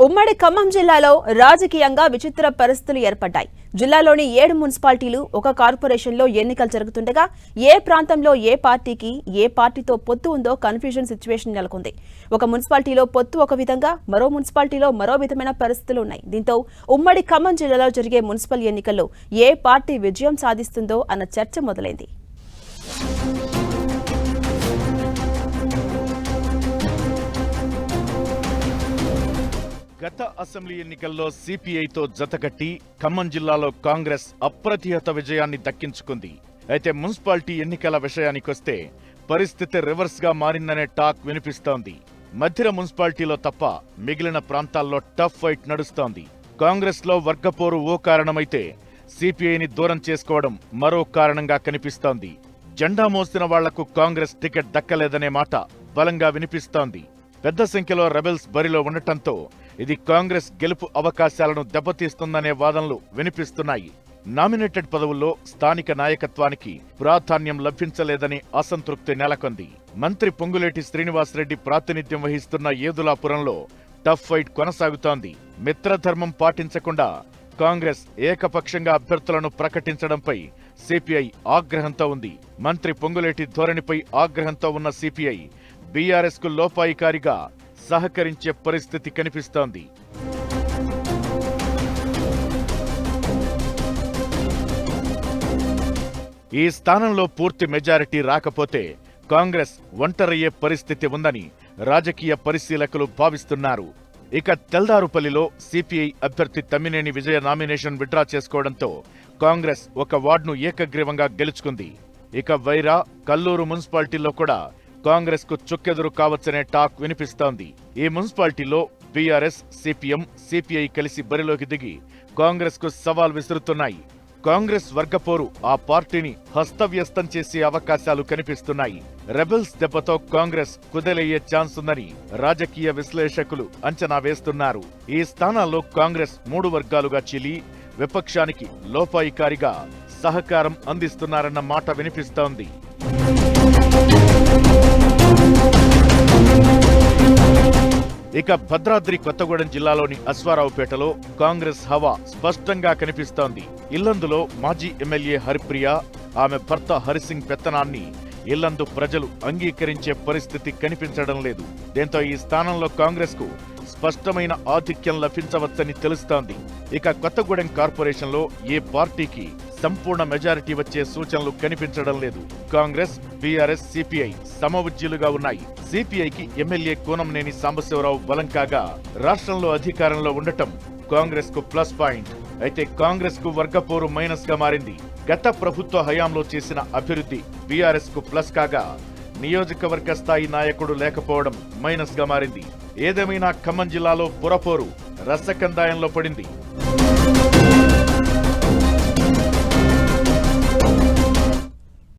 ఉమ్మడి ఖమ్మం జిల్లాలో రాజకీయంగా విచిత్ర పరిస్థితులు ఏర్పడ్డాయి. జిల్లాలోని 7 మున్సిపాలిటీలు, ఒక కార్పొరేషన్లో ఎన్నికలు జరుగుతుండగా ఏ ప్రాంతంలో ఏ పార్టీతో పొత్తు ఉందో కన్ఫ్యూజన్ సిచ్యువేషన్ నెలకొంది. ఒక మున్సిపాలిటీలో పొత్తు ఒక విధంగా, మరో మున్సిపాలిటీలో మరో విధమైన పరిస్థితులు ఉన్నాయి. దీంతో ఉమ్మడి ఖమ్మం జిల్లాలో జరిగే మున్సిపల్ ఎన్నికల్లో ఏ పార్టీ విజయం సాధిస్తుందో అన్న చర్చ మొదలైంది. గత అసెంబ్లీ ఎన్నికల్లో సిపిఐతో జతకట్టి ఖమ్మం జిల్లాలో కాంగ్రెస్ అప్రతిహత విజయాన్ని దక్కించుకుంది. అయితే మున్సిపాలిటీ ఎన్నికల విషయానికొస్తే పరిస్థితి రివర్స్ గా మారిందనే టాక్ వినిపిస్తోంది. మధిర మున్సిపాలిటీలో తప్ప మిగిలిన ప్రాంతాల్లో టఫ్ ఫైట్ నడుస్తోంది. కాంగ్రెస్ లో వర్గపోరు ఓ కారణమైతే సిపిఐని దూరం చేసుకోవడం మరో కారణంగా కనిపిస్తోంది. జెండా మోసిన వాళ్లకు కాంగ్రెస్ టికెట్ దక్కలేదనే మాట బలంగా వినిపిస్తోంది. పెద్ద సంఖ్యలో రెబెల్స్ బరిలో ఉండటంతో ఇది కాంగ్రెస్ గెలుపు అవకాశాలను దెబ్బతీస్తుందనే వాదనలు వినిపిస్తున్నాయి. నామినేటెడ్ పదవుల్లో స్థానిక నాయకత్వానికి ప్రాధాన్యం లభించలేదని అసంతృప్తి నెలకొంది. మంత్రి పొంగులేటి శ్రీనివాసరెడ్డి ప్రాతినిధ్యం వహిస్తున్న ఏదులాపురంలో టఫ్ ఫైట్ కొనసాగుతోంది. మిత్రధర్మం పాటించకుండా కాంగ్రెస్ ఏకపక్షంగా అభ్యర్థులను ప్రకటించడంపై సిపిఐ ఆగ్రహంతో ఉంది. మంత్రి పొంగులేటి ధోరణిపై ఆగ్రహంతో ఉన్న సిపిఐ బీఆర్ఎస్ కు లోపాయికారిగా సహకరించే పరిస్థితి కనిపిస్తోంది. ఈ స్థానంలో పూర్తి మెజారిటీ రాకపోతే కాంగ్రెస్ ఒంటరయ్యే పరిస్థితి ఉందని రాజకీయ పరిశీలకులు భావిస్తున్నారు. ఇక తెల్దారుపల్లిలో సిపిఐ అభ్యర్థి తమ్మినేని విజయ నామినేషన్ విత్డ్రా చేసుకోవడంతో కాంగ్రెస్ ఒక వార్డును ఏకగ్రీవంగా గెలుచుకుంది. ఇక వైరా, కల్లూరు మున్సిపాలిటీల్లో కూడా కాంగ్రెస్ కు చుక్కెదురు కావచ్చనే టాక్ వినిపిస్తోంది. ఈ మున్సిపాలిటీలో బీఆర్ఎస్, సిపిఎం, సిపిఐ కలిసి బరిలోకి దిగి కాంగ్రెస్ కు సవాల్ విసురుతున్నాయి. కాంగ్రెస్ వర్గపోరు ఆ పార్టీని హస్తవ్యస్తం చేసే అవకాశాలు కనిపిస్తున్నాయి. రెబెల్స్ దెబ్బతో కాంగ్రెస్ కుదేలయ్యే ఛాన్స్ ఉందని రాజకీయ విశ్లేషకులు అంచనా వేస్తున్నారు. ఈ స్థానాల్లో కాంగ్రెస్ 3 వర్గాలుగా చీలి విపక్షానికి లోపాయికారిగా సహకారం అందిస్తున్నారన్న మాట వినిపిస్తోంది. ఇక భద్రాద్రి కొత్తగూడెం జిల్లాలోని అశ్వారావుపేటలో కాంగ్రెస్ హవా స్పష్టంగా కనిపిస్తోంది. ఇల్లందులో మాజీ ఎమ్మెల్యే హరిప్రియ, ఆమె భర్త హరిసింగ్ పెత్తనాన్ని ఇల్లందు ప్రజలు అంగీకరించే పరిస్థితి కనిపించడం లేదు. దీంతో ఈ స్థానంలో కాంగ్రెస్ కు స్పష్టమైన ఆధిక్యం లభించవచ్చని తెలుస్తోంది. ఇక కొత్తగూడెం కార్పొరేషన్లో ఏ పార్టీకి సంపూర్ణ మెజారిటీ వచ్చే సూచనలు కనిపించడం లేదు. కాంగ్రెస్, బీఆర్ఎస్, సిపిఐ సమవుజ్జీలుగా ఉన్నాయి. సిపిఐకి ఎమ్మెల్యే కూనంనేని సాంబశివరావు బలం కాగా రాష్ట్రంలో అధికారంలో ఉండటం కాంగ్రెస్ కు ప్లస్ పాయింట్. అయితే కాంగ్రెస్ కు వర్గపోరు మైనస్ గా మారింది. గత ప్రభుత్వ హయాంలో చేసిన అభివృద్ధి బీఆర్ఎస్ కు ప్లస్ కాగా నియోజకవర్గ స్థాయి నాయకుడు లేకపోవడం మైనస్ గా మారింది. ఏదేమైనా ఖమ్మం జిల్లాలో పురపోరు రసకందాయంలో పడింది.